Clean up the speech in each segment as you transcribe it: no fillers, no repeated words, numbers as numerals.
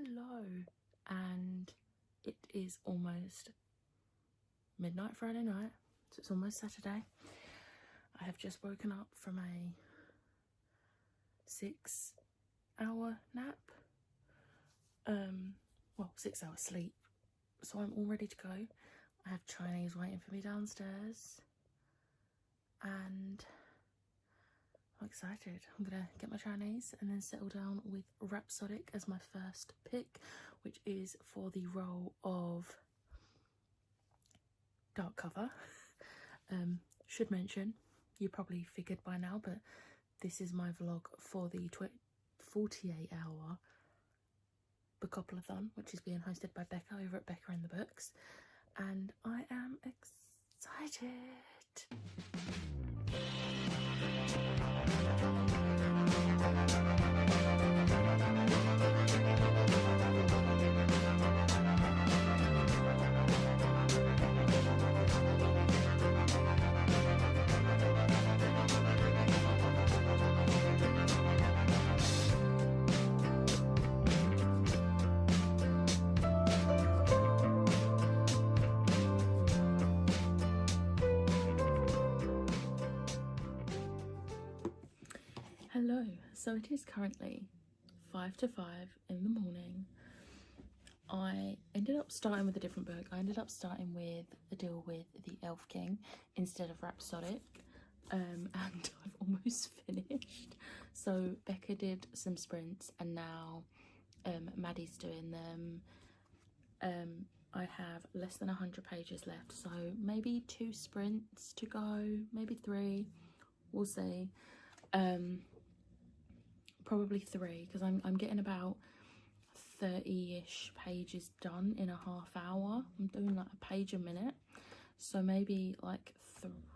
Hello, and it is almost midnight Friday night, so it's almost Saturday. I have just woken up from a 6-hour nap, well, 6 hours sleep, so I'm all ready to go. I have Chinese waiting for me downstairs, and I'm excited. I'm gonna get my Chinese and then settle down with Rhapsodic as my first pick, which is for the role of dark cover. Should mention, you probably figured by now, but this is my vlog for the 48-hour Bookopoly-thon, which is being hosted by Becca over at Becca in the Books, and I am excited. Hello, so it is currently 5 to 5 in the morning. I ended up starting with a different book. I ended up starting with A Deal with the Elf King instead of Rhapsodic, and I've almost finished. So Becca did some sprints and now Maddie's doing them. I have less than 100 pages left, so maybe 2 sprints to go, maybe 3, we'll see. Probably 3, because I'm getting about 30-ish pages done in a half hour. I'm doing like a page a minute, so maybe like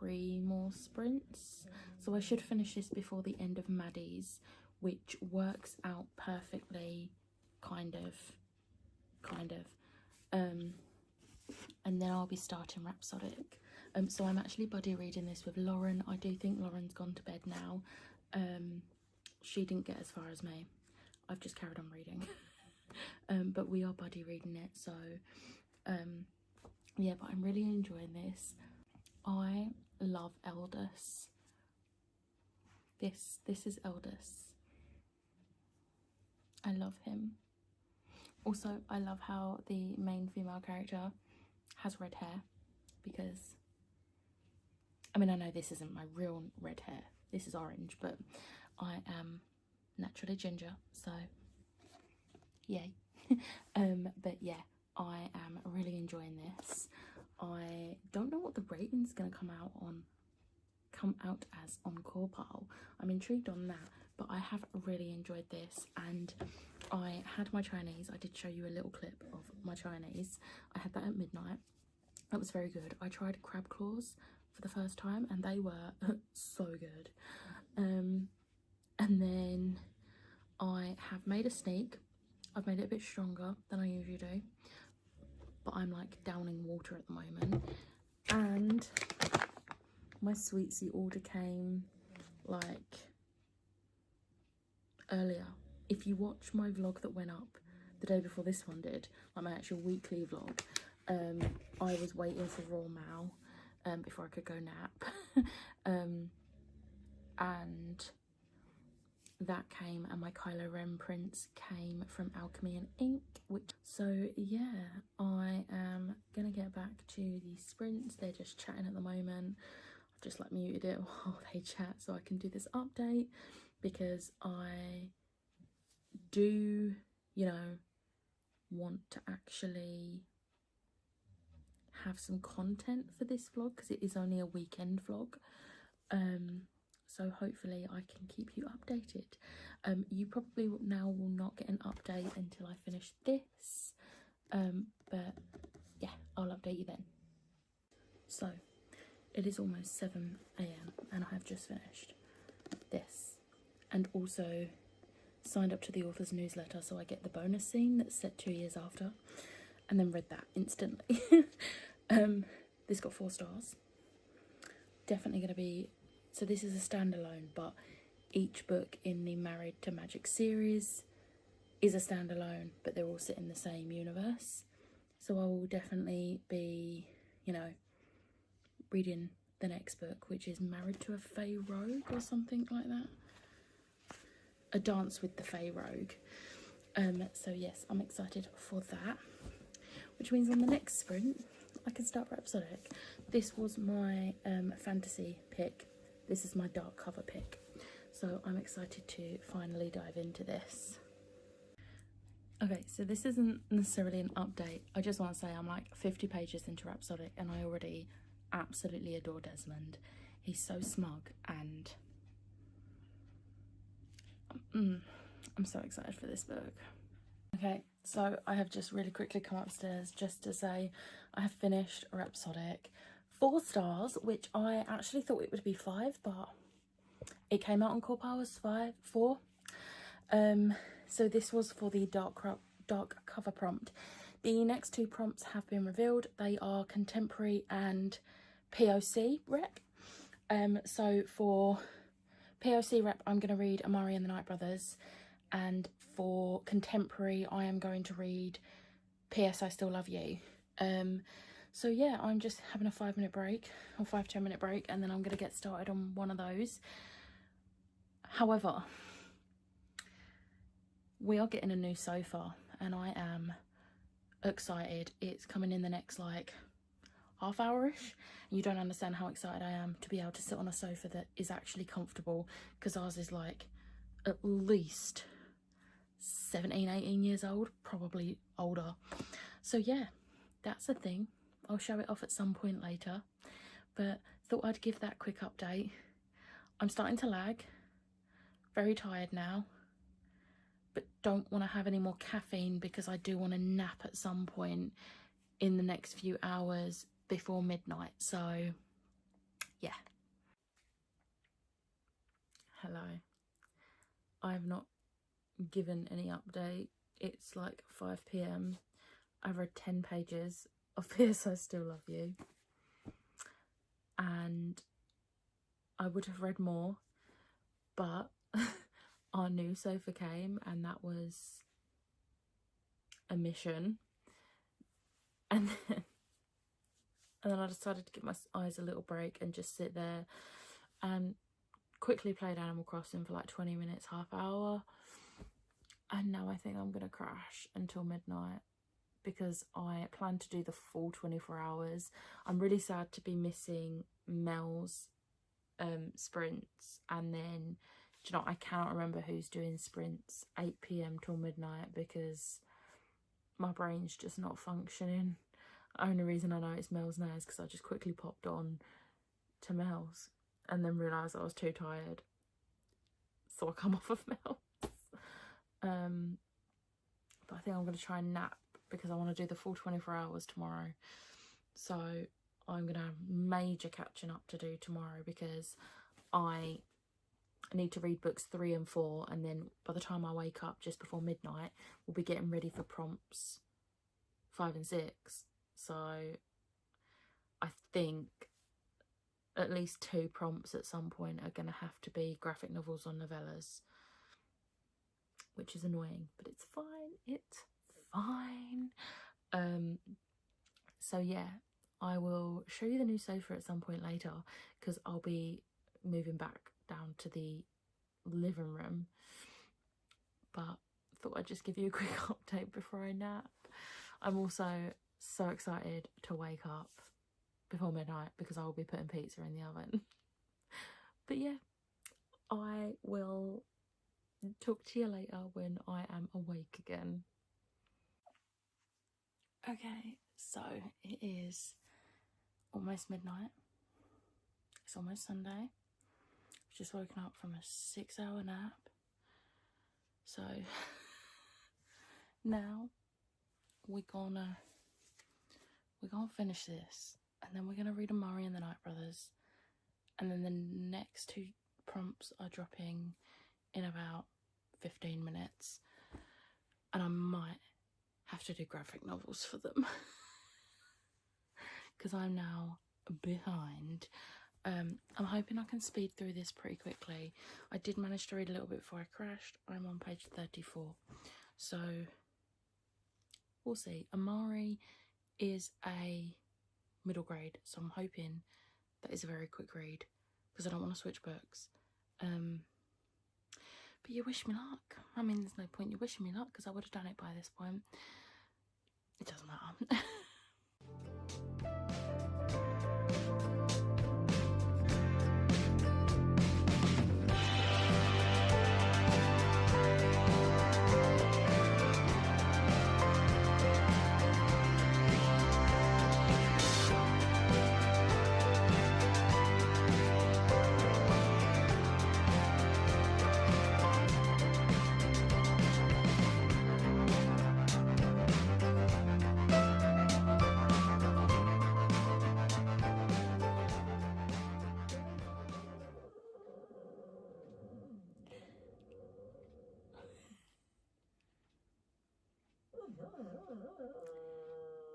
3 more sprints. So I should finish this before the end of Maddie's, which works out perfectly, kind of. And then I'll be starting Rhapsodic. So I'm actually buddy reading this with Lauren. I do think Lauren's gone to bed now. She didn't get as far as me. I've just carried on reading. But we are buddy reading it, so yeah, but I'm really enjoying this. I love Eldest. This is Eldest. I love him. Also, I love how the main female character has red hair, because I mean, I know this isn't my real red hair, this is orange, but I am naturally ginger, so yay. But yeah, I am really enjoying this. I don't know what the rating's gonna come out as on CawPile. I'm intrigued on that, but I have really enjoyed this, and I had my Chinese. I did show you a little clip of my Chinese. I had that at midnight. That was very good. I tried crab claws for the first time and they were so good. And then I have made a sneak. I've made it a bit stronger than I usually do, but I'm like downing water at the moment. And my Sweetsy order came like earlier. If you watch my vlog that went up the day before this one did, like my actual weekly vlog, I was waiting for Raw Mao before I could go nap. And that came, and my Kylo Ren prints came from Alchemy and Ink, so yeah, I am gonna get back to the sprints. They're just chatting at the moment. I've just like muted it while they chat so I can do this update, because I do, you know, want to actually have some content for this vlog, because it is only a weekend vlog. So hopefully I can keep you updated. You probably now will not get an update until I finish this, but yeah, I'll update you then. So it is almost 7 AM and I have just finished this, and also signed up to the author's newsletter, so I get the bonus scene that's set 2 years after, and then read that instantly. This got 4 stars. Definitely gonna be, so this is a standalone, but each book in the Married to Magic series is a standalone, but they're all set in the same universe. So I will definitely be, you know, reading the next book, which is Married to a Fae Rogue or something like that. A Dance with the Fae Rogue. So yes, I'm excited for that. Which means on the next sprint, I can start Rhapsodic. This was my fantasy pick. This is my dark cover pick. So I'm excited to finally dive into this. Okay, so this isn't necessarily an update. I just want to say I'm like 50 pages into Rhapsodic and I already absolutely adore Desmond. He's so smug and I'm so excited for this book. Okay, so I have just really quickly come upstairs just to say I have finished Rhapsodic. 4 stars, which I actually thought it would be 5, but it came out on Core Powers 4. So this was for the dark cover prompt. The next 2 prompts have been revealed. They are contemporary and POC rep. So for POC rep, I'm going to read Amari and the Night Brothers, and for contemporary, I am going to read P.S. I Still Love You. So yeah, I'm just having a 5-minute break, or 5-10 minute break, and then I'm going to get started on one of those. However, we are getting a new sofa, and I am excited. It's coming in the next like half hour-ish, and you don't understand how excited I am to be able to sit on a sofa that is actually comfortable, because ours is like at least 17-18 years old, probably older. So yeah, that's the thing. I'll show it off at some point later, but thought I'd give that quick update. I'm starting to lag, very tired now, but don't want to have any more caffeine because I do want to nap at some point in the next few hours before midnight. So yeah. Hello. I've not given any update. It's like 5 p.m. I've read 10 pages of P.S. I Still Love You, and I would have read more, but our new sofa came and that was a mission. And then I decided to give my eyes a little break and just sit there and quickly played Animal Crossing for like 20 minutes, half hour. And now I think I'm gonna crash until midnight because I plan to do the full 24 hours. I'm really sad to be missing Mel's sprints, and then, do you know, I cannot remember who's doing sprints 8 p.m. till midnight because my brain's just not functioning. The only reason I know it's Mel's now is because I just quickly popped on to Mel's and then realised I was too tired, so I come off of Mel's. But I think I'm going to try and nap because I want to do the full 24 hours tomorrow. So I'm going to have major catching up to do tomorrow because I need to read books 3 and 4, and then by the time I wake up just before midnight, we'll be getting ready for prompts 5 and 6. So I think at least 2 prompts at some point are going to have to be graphic novels or novellas, which is annoying, but it's fine. It's fine. So yeah, I will show you the new sofa at some point later because I'll be moving back down to the living room, but thought I'd just give you a quick update before I nap. I'm also so excited to wake up before midnight because I will be putting pizza in the oven. But yeah, I will talk to you later when I am awake again. Okay, so it is almost midnight. It's almost Sunday. I've just woken up from a 6-hour nap. So now we're gonna finish this, and then we're gonna read Amari and the Night Brothers, and then the next 2 prompts are dropping in about 15 minutes, and I might have to do graphic novels for them because I'm now behind. I'm hoping I can speed through this pretty quickly. I did manage to read a little bit before I crashed. I'm on page 34, So we'll see. Amari is a middle grade, so I'm hoping that is a very quick read because I don't want to switch books. But you wish me luck. I mean, there's no point you wishing me luck because I would have done it by this point. It doesn't matter.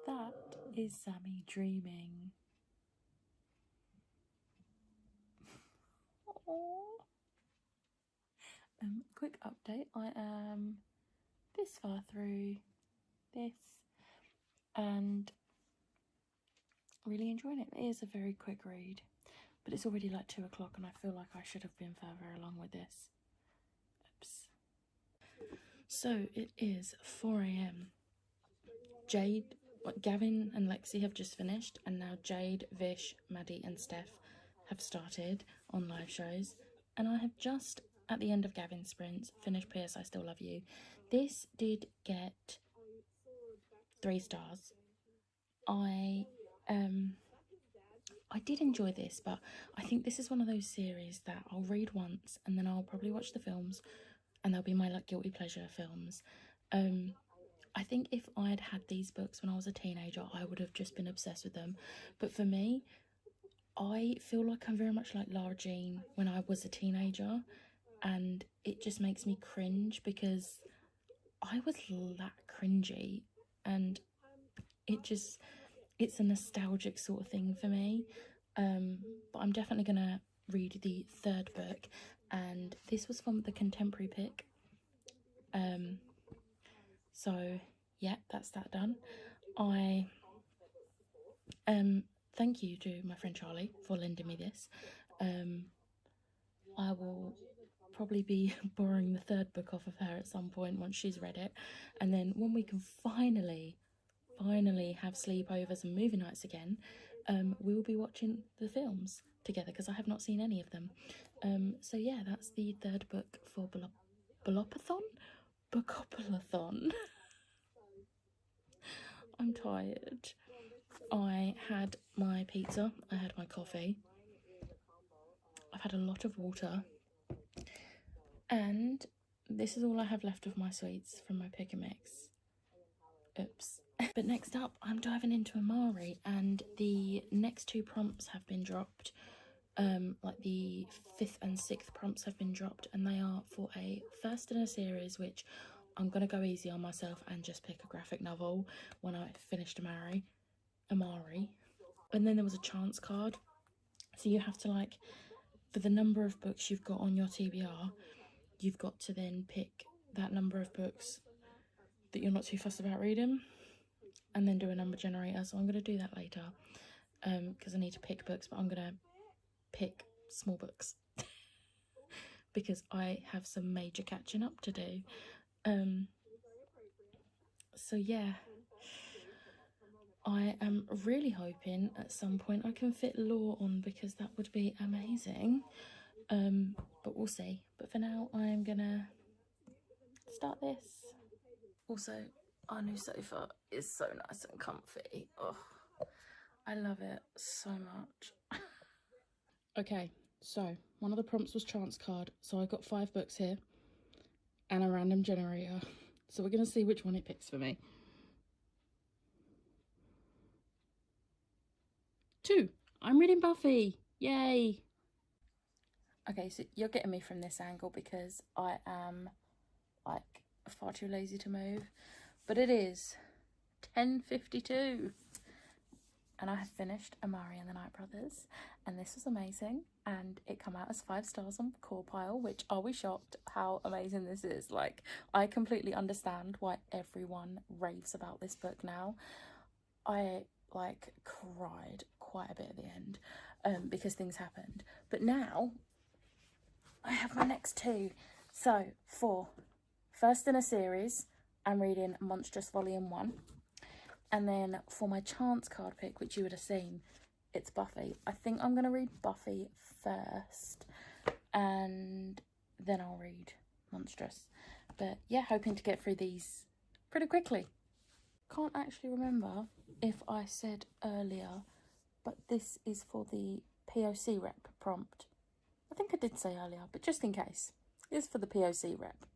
That is Sammy dreaming. Quick update. I am this far through this and really enjoying it. It is a very quick read, but it's already like 2 o'clock and I feel like I should have been further along with this. Oops. So it is 4 a.m. Gavin and Lexi have just finished, and now Jade, Vish, Maddie and Steph have started on live shows, and I have just, at the end of Gavin's sprints, finished P.S. I Still Love You. This did get 3 stars. I did enjoy this, but I think this is one of those series that I'll read once and then I'll probably watch the films, and they'll be my like guilty pleasure films. I think if I'd had these books when I was a teenager, I would have just been obsessed with them. But for me, I feel like I'm very much like Lara Jean when I was a teenager, and it just makes me cringe because I was that cringy, and it's a nostalgic sort of thing for me. But I'm definitely gonna read the 3rd book, and this was from the contemporary pick. So yeah, that's that done. I thank you to my friend Charlie for lending me this. I will probably be borrowing the 3rd book off of her at some point once she's read it, and then when we can finally have sleepovers and movie nights again, we will be watching the films together because I have not seen any of them. So yeah, that's the 3rd book for Bookopoly-thon. I'm tired. I had my pizza, I had my coffee, I've had a lot of water, and this is all I have left of my sweets from my pick and mix. Oops. But next up, I'm diving into Amari, and the next 2 prompts have been dropped. Like the 5th and 6th prompts have been dropped, and they are for a first in a series, which I'm gonna go easy on myself and just pick a graphic novel when I finished Amari. And then there was a chance card, so you have to, like, for the number of books you've got on your TBR, you've got to then pick that number of books that you're not too fussed about reading, and then do a number generator. So I'm going to do that later, because I need to pick books, but I'm going to pick small books because I have some major catching up to do. So yeah, I am really hoping at some point I can fit law on, because that would be amazing. But we'll see. But for now, I'm gonna start this. Also, our new sofa is so nice and comfy. Oh, I love it so much. Okay, so one of the prompts was chance card, so I got 5 books here and a random generator. So we're gonna see which one it picks for me. 2. I'm reading Buffy. Yay. Okay, so you're getting me from this angle because I am like far too lazy to move, but it is 10:52 and I have finished Amari and the Night Brothers, and this was amazing, and it came out as 5 stars on CawPile, which, are we shocked how amazing this is? Like, I completely understand why everyone raves about this book now. I like cried quite a bit at the end because things happened, but now I have my next 2. So for first in a series, I'm reading Monstrous Volume 1. And then for my chance card pick, which you would have seen, it's Buffy. I think I'm going to read Buffy first, and then I'll read Monstrous. But yeah, hoping to get through these pretty quickly. Can't actually remember if I said earlier, but this is for the POC rep prompt. I think I did say earlier, but just in case, it's for the POC rep.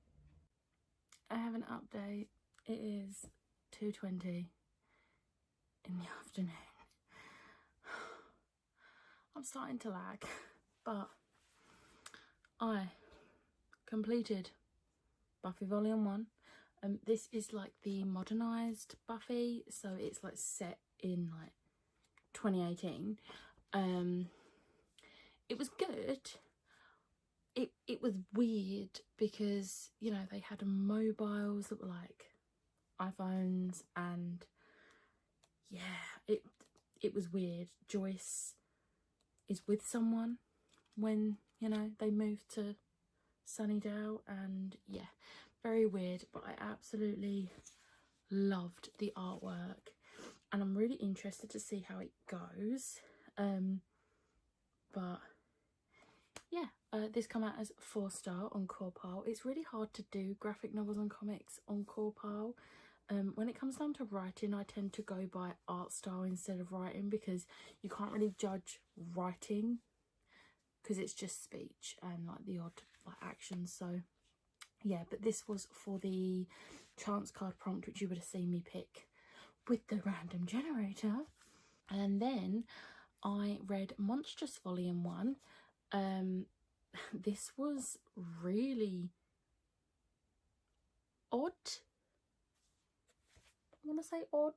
I have an update. It is 2:20 in the afternoon. I'm starting to lag, but I completed Buffy Volume 1. This is like the modernised Buffy, so it's like set in like 2018. It was good. It was weird because, you know, they had mobiles that were like iPhones, and yeah, it was weird. Joyce is with someone when, you know, they move to Sunnydale, and yeah, very weird, but I absolutely loved the artwork, and I'm really interested to see how it goes. But yeah, this come out as 4-star on CawPile. It's really hard to do graphic novels and comics on CawPile. When it comes down to writing, I tend to go by art style instead of writing, because you can't really judge writing because it's just speech and like the odd like actions. So yeah, but this was for the chance card prompt, which you would have seen me pick with the random generator. And then I read Monstrous Volume 1. This was really odd. I want to say odd.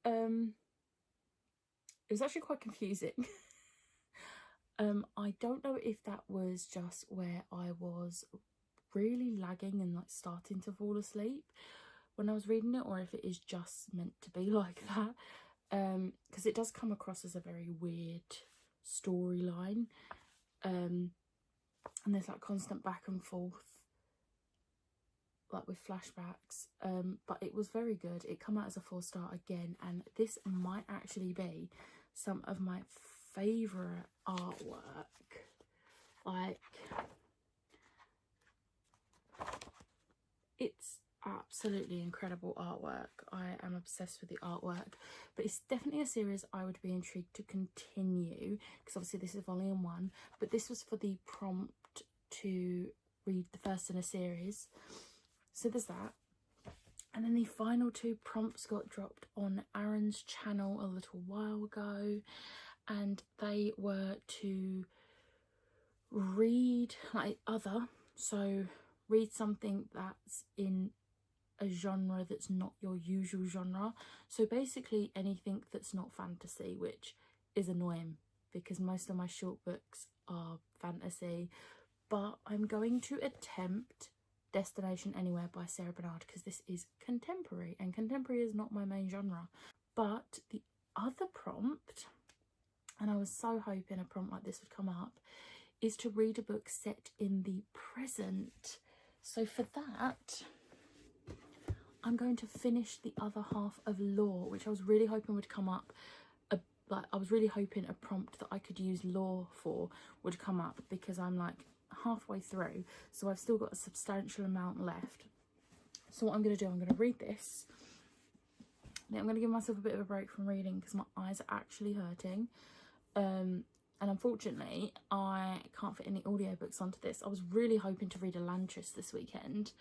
It was actually quite confusing. I don't know if that was just where I was really lagging and like starting to fall asleep when I was reading it, or if it is just meant to be like that, because it does come across as a very weird storyline, and there's like constant back and forth like with flashbacks, but it was very good. It come out as a 4-star again, and this might actually be some of my favorite artwork. Like, it's absolutely incredible artwork. I am obsessed with the artwork, but it's definitely a series I would be intrigued to continue, because obviously this is volume 1, but this was for the prompt to read the first in a series, so there's that. And then the final 2 prompts got dropped on Aaron's channel a little while ago, and they were to read like so read something that's in a genre that's not your usual genre. So basically anything that's not fantasy, which is annoying because most of my short books are fantasy. But I'm going to attempt Destination Anywhere by Sarah Bernard, because this is contemporary, and contemporary is not my main genre. But the other prompt, and I was so hoping a prompt like this would come up, is to read a book set in the present. So for that, I'm going to finish the other half of Law, which I was really hoping would come up. I was really hoping a prompt that I could use Law for would come up, because I'm like halfway through, so I've still got a substantial amount left. So what I'm going to do, I'm going to read this. Then I'm going to give myself a bit of a break from reading because my eyes are actually hurting. And unfortunately, I can't fit any audiobooks onto this. I was really hoping to read Elantris this weekend,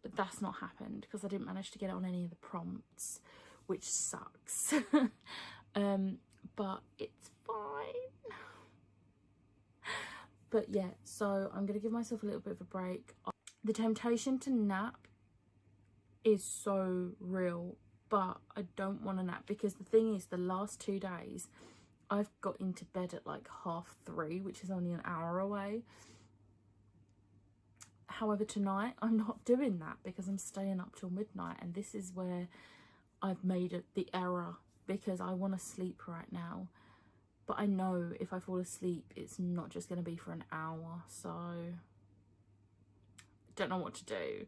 but that's not happened because I didn't manage to get it on any of the prompts, which sucks. But it's fine. But yeah, so I'm going to give myself a little bit of a break. The temptation to nap is so real but I don't want a nap, because the thing is, the last 2 days I've got into bed at like 3:30, which is only an hour away. However, tonight I'm not doing that because I'm staying up till midnight, and this is where I've made the error, because I want to sleep right now, but I know if I fall asleep it's not just going to be for an hour, so don't know what to do.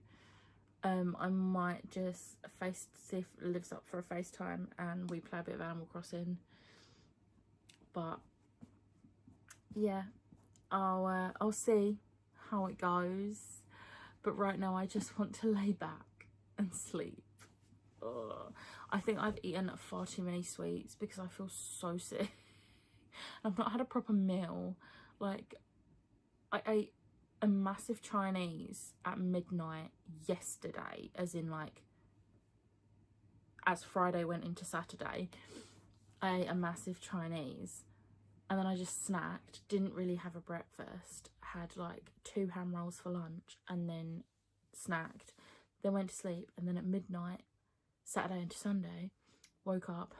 I might just see if it lives up for a FaceTime and we play a bit of Animal Crossing. But yeah, I'll see how it goes. But right now I just want to lay back and sleep. Ugh. I think I've eaten far too many sweets because I feel so sick. I've not had a proper meal. Like, I ate a massive Chinese at midnight yesterday, as in like as Friday went into Saturday. I ate a massive Chinese and then I just snacked, didn't really have a breakfast, had like 2 ham rolls for lunch and then snacked, then went to sleep, and then at midnight Saturday into Sunday woke up,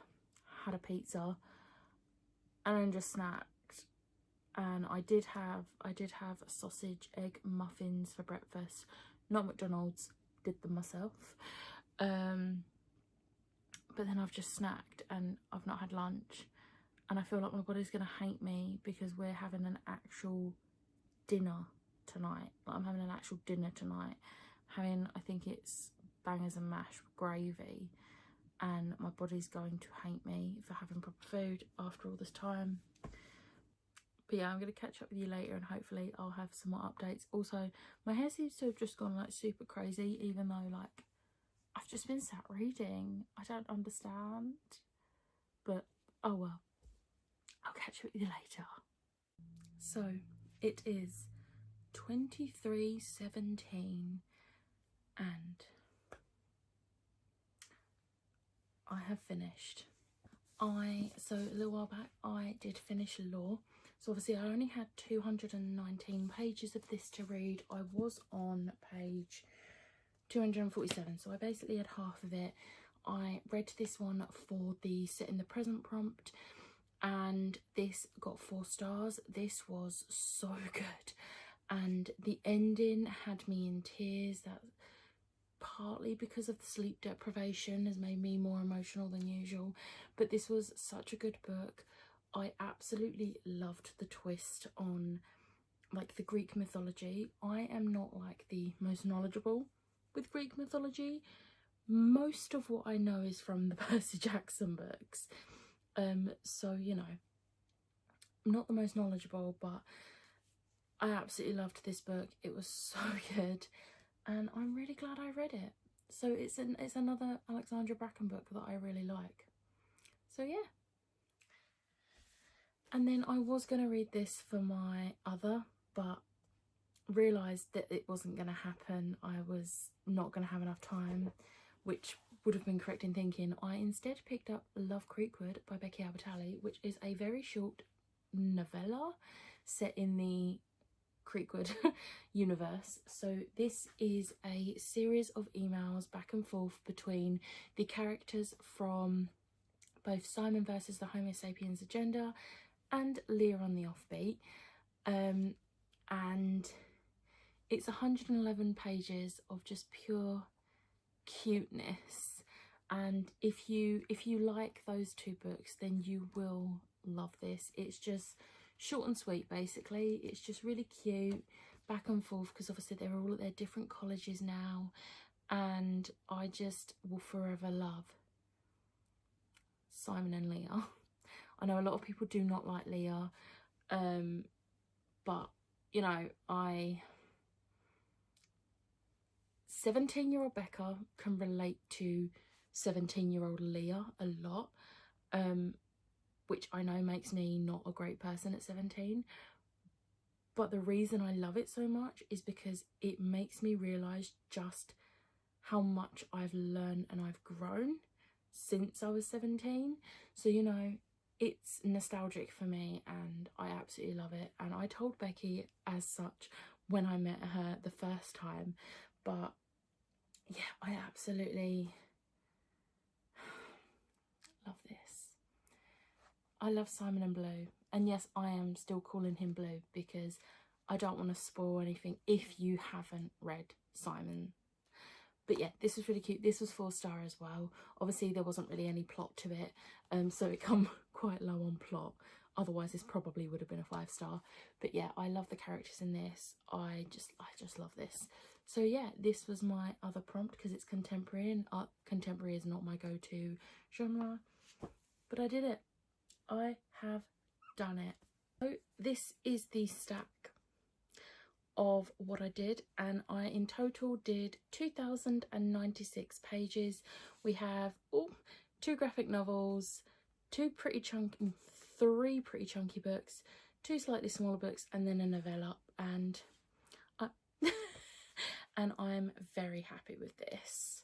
had a pizza, and then just snacked. And I did have sausage egg muffins for breakfast, not McDonald's, did them myself. But then I've just snacked and I've not had lunch, and I feel like my body's gonna hate me because we're having an actual dinner tonight. Like, I'm having an actual dinner tonight, having, I think it's bangers and mash with gravy, and my body's going to hate me for having proper food after all this time. But yeah, I'm going to catch up with you later and hopefully I'll have some more updates. Also, my hair seems to have just gone like super crazy, even though like I've just been sat reading. I don't understand. But oh well, I'll catch up with you later. So it is 23:17 and I have finished. So a little while back I did finish law. So obviously I only had 219 pages of this to read. I was on page 247, so I basically had half of it. I read this one for the Sit in the Present prompt, and this got 4 stars. This was so good, and the ending had me in tears. That partly because of the sleep deprivation has made me more emotional than usual, but this was such a good book. I absolutely loved the twist on like the Greek mythology. I am not like the most knowledgeable with Greek mythology. Most of what I know is from the Percy Jackson books, so you know, I'm not the most knowledgeable, but I absolutely loved this book. It was so good and I'm really glad I read it. So it's another Alexandra Bracken book that I really like. So yeah. And then I was going to read this for my other, but realised that it wasn't going to happen. I was not going to have enough time, which would have been correct in thinking. I instead picked up Love Creekwood by Becky Albertalli, which is a very short novella set in the Creekwood universe. So this is a series of emails back and forth between the characters from both Simon versus the Homo sapiens agenda and Leah on the Offbeat, and it's 111 pages of just pure cuteness. And if you like those 2 books, then you will love this. It's just short and sweet, basically. It's just really cute, back and forth, because obviously they're all at their different colleges now, and I just will forever love Simon and Leah. I know a lot of people do not like Leah, but you know, 17-year-old Becca can relate to 17-year-old Leah a lot, which I know makes me not a great person at 17. But the reason I love it so much is because it makes me realise just how much I've learned and I've grown since I was 17. So, you know, it's nostalgic for me and I absolutely love it. And I told Becky as such when I met her the first time. But yeah, I absolutely I love Simon and Blue. And yes, I am still calling him Blue because I don't want to spoil anything if you haven't read Simon. But yeah, this was really cute. This was 4-star as well. Obviously, there wasn't really any plot to it, so it come quite low on plot. Otherwise, this probably would have been a 5-star. But yeah, I love the characters in this. I just love this. So yeah, this was my other prompt because it's contemporary, and contemporary is not my go-to genre. But I did it. I have done it. So this is the stack of what I did, and I in total did 2,096 pages. We have 2 graphic novels, 3 pretty chunky books, 2 slightly smaller books, and then a novella, and and I'm very happy with this.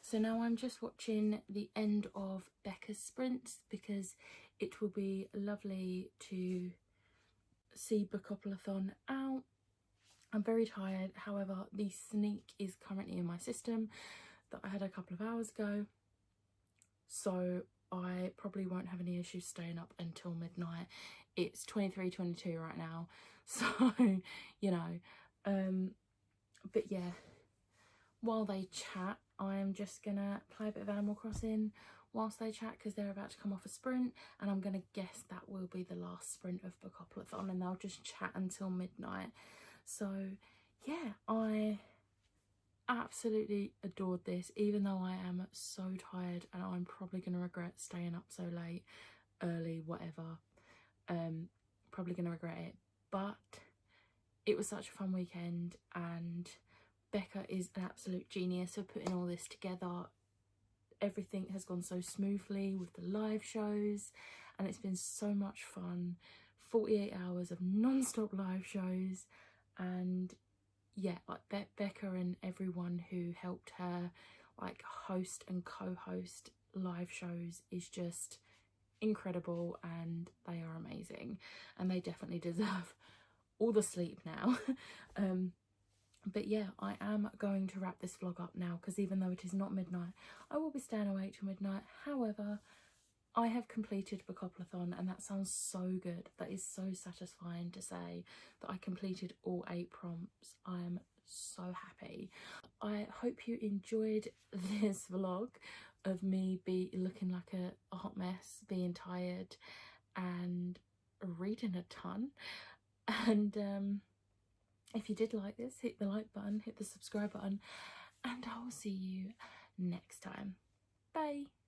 So now I'm just watching the end of Becca's sprints because it will be lovely to see Bookopoly-thon out. I'm very tired, however the sneak is currently in my system that I had a couple of hours ago, so I probably won't have any issues staying up until midnight. It's 23:22 right now, so you know, but yeah, while they chat I'm just gonna play a bit of Animal Crossing whilst they chat because they're about to come off a sprint, and I'm gonna guess that will be the last sprint of Bookopoly-thon, and they'll just chat until midnight. So yeah, I absolutely adored this, even though I am so tired and I'm probably going to regret staying up so late, early, whatever. Probably going to regret it, but it was such a fun weekend, and Becca is an absolute genius for putting all this together. Everything has gone so smoothly with the live shows, and it's been so much fun. 48 hours of non-stop live shows, and yeah, like Becca and everyone who helped her like host and co-host live shows is just incredible, and they are amazing, and they definitely deserve all the sleep now. But yeah, I am going to wrap this vlog up now because even though it is not midnight, I will be staying awake till midnight. However, I have completed Bookopoly-thon, and that sounds so good. That is so satisfying to say that I completed all 8 prompts. I am so happy. I hope you enjoyed this vlog of me looking like a hot mess, being tired and reading a ton. And if you did like this, hit the like button, hit the subscribe button, and I will see you next time. Bye.